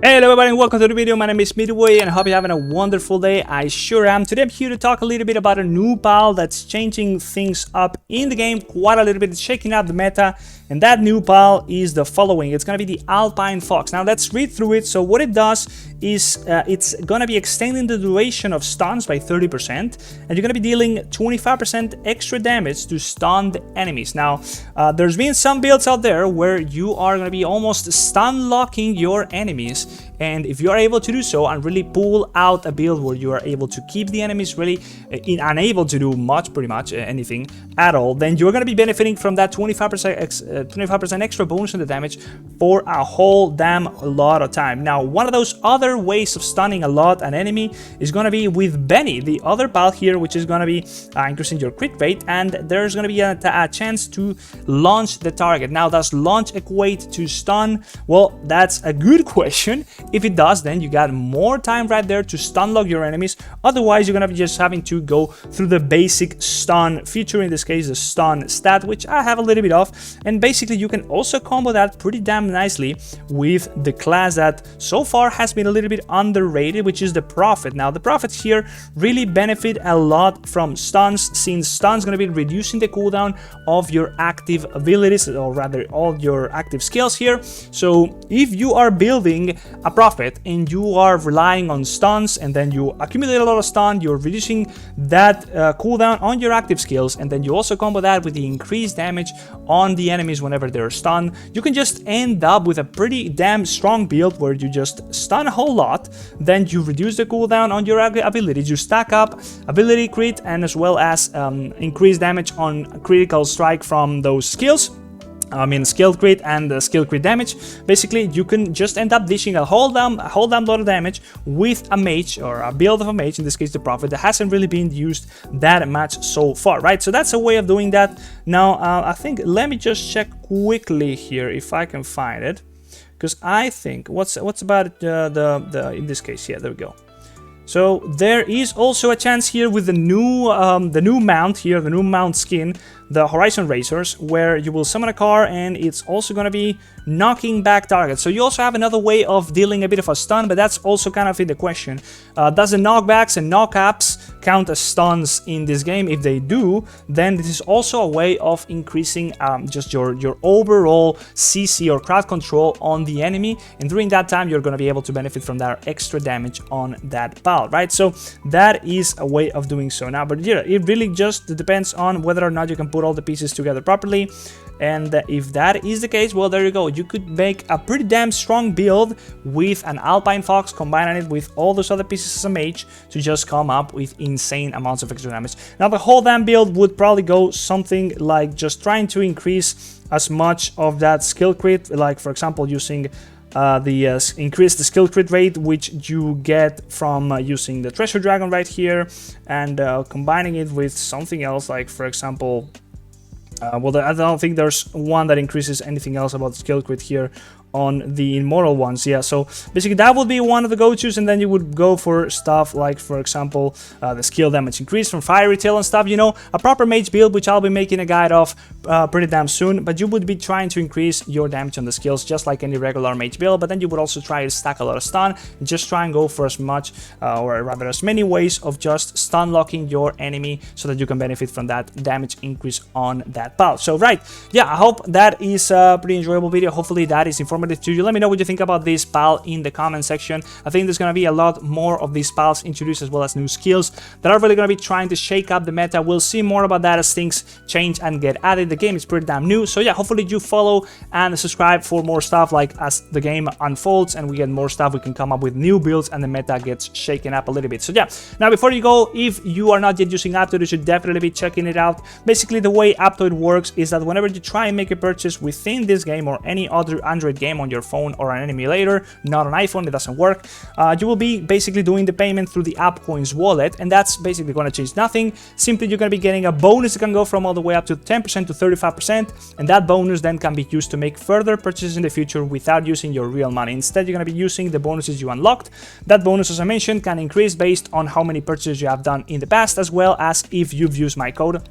Hello everybody and welcome to the video. My name is Midway and I hope you're having a wonderful day. I sure am. Today I'm here to talk a little bit about a new pal that's changing things up in the game quite a little bit. It's shaking up the meta, and that new pal is the following. It's going to be the Alpine Fox. Now let's read through it. So what it does is it's going to be extending the duration of stuns by 30%, and you're going to be dealing 25% extra damage to stunned enemies. Now there's been some builds out there where you are going to be almost stun locking your enemies, and if you are able to do so and really pull out a build where you are able to keep the enemies really unable to do pretty much anything at all, then you're going to be benefiting from that 25% extra bonus on the damage for a whole damn lot of time. Now, one of those other ways of stunning a lot an enemy is going to be with Benny, the other pal here, which is going to be increasing your crit rate, and there's going to be a chance to launch the target. Now, does launch equate to stun? Well, that's a good question. If it does, then you got more time right there to stun lock your enemies. Otherwise, you're gonna be just having to go through the basic stun feature, in this case the stun stat, which I have a little bit of. And basically you can also combo that pretty damn nicely with the class that so far has been a little bit underrated, which is the Prophet. Now the Prophets here really benefit a lot from stuns, since stuns gonna be reducing the cooldown of your active abilities, or rather all your active skills here. So if you are building a Prophet and you are relying on stuns, and then you accumulate a lot of stun, you're reducing that cooldown on your active skills, and then you also combo that with the increased damage on the enemies whenever they're stunned, you can just end up with a pretty damn strong build where you just stun a whole lot, then you reduce the cooldown on your abilities, you stack up ability crit, and as well as increased damage on critical strike from those skills. Skill crit and skill crit damage. Basically, you can just end up dishing a whole damn lot of damage with a mage, or a build of a mage, in this case the Prophet, that hasn't really been used that much so far, right? So that's a way of doing that. Now, I think, let me just check quickly here if I can find it, because I think what's about in this case, yeah, there we go. So there is also a chance here with the new mount here, the new mount skin, the Horizon Racers, where you will summon a car and it's also going to be knocking back targets. So you also have another way of dealing a bit of a stun, but that's also kind of in the question. Does the knockbacks and knockups count as stuns in this game? If they do, then this is also a way of increasing just your overall CC or crowd control on the enemy, and during that time you're going to be able to benefit from that extra damage on that pal, right? So that is a way of doing so. Now, but yeah, it really just depends on whether or not you can put all the pieces together properly. And if that is the case, well, there you go. You could make a pretty damn strong build with an Alpine Fox, combining it with all those other pieces as a mage to just come up with insane amounts of extra damage. Now, the whole damn build would probably go something like just trying to increase as much of that skill crit, like for example using increase the skill crit rate, which you get from using the Treasure Dragon right here, and combining it with something else, like for example, well, I don't think there's one that increases anything else about skill crit here on the immortal ones. Yeah, so basically that would be one of the go-tos, and then you would go for stuff like, for example, the skill damage increase from Fiery Tail and stuff, you know, a proper mage build, which I'll be making a guide of pretty damn soon. But you would be trying to increase your damage on the skills just like any regular mage build, but then you would also try to stack a lot of stun and just try and go for as much or rather as many ways of just stun locking your enemy so that you can benefit from that damage increase on that pal. So right, yeah, I hope that is a pretty enjoyable video. Hopefully that is informative to you. Let me know what you think about this pal in the comment section. I think there's going to be a lot more of these pals introduced, as well as new skills that are really going to be trying to shake up the meta. We'll see more about that as things change and get added. The game is pretty damn new, so yeah, hopefully you follow and subscribe for more stuff, like as the game unfolds and we get more stuff, we can come up with new builds and the meta gets shaken up a little bit. So yeah, now before you go, if you are not yet using Apptoid, you should definitely be checking it out. Basically, the way Apptoid works is that whenever you try and make a purchase within this game or any other Android game on your phone or an emulator, not an iPhone, it doesn't work, you will be basically doing the payment through the AppCoins wallet, and that's basically going to change nothing. Simply, you're going to be getting a bonus that can go from all the way up to 10% to 35%, and that bonus then can be used to make further purchases in the future without using your real money. Instead, you're going to be using the bonuses you unlocked. That bonus, as I mentioned, can increase based on how many purchases you have done in the past, as well as if you've used my code.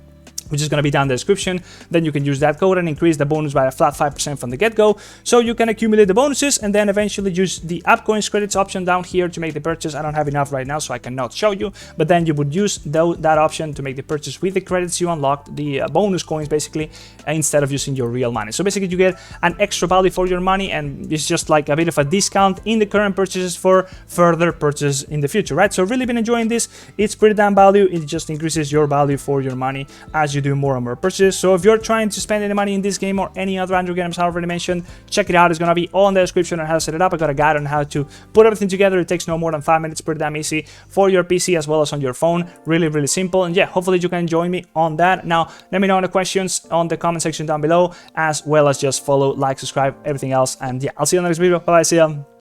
which is going to be down in the description. Then you can use that code and increase the bonus by a flat 5% from the get-go. So you can accumulate the bonuses and then eventually use the Appcoins credits option down here to make the purchase. I don't have enough right now, so I cannot show you, but then you would use that option to make the purchase with the credits you unlocked, the bonus coins basically, instead of using your real money. So basically you get an extra value for your money, and it's just like a bit of a discount in the current purchases for further purchase in the future, right? So really been enjoying this. It's pretty damn value. It just increases your value for your money as you do more and more purchases. So if you're trying to spend any money in this game or any other Android games I already mentioned, check it out. It's gonna be all in the description on how to set it up. I got a guide on how to put everything together. It takes no more than 5 minutes, pretty damn easy for your PC as well as on your phone. Really simple. And yeah, hopefully you can join me on that. Now let me know in the questions on the comment section down below, as well as just follow, like, subscribe, everything else. And yeah, I'll see you in the next video. Bye bye, see ya.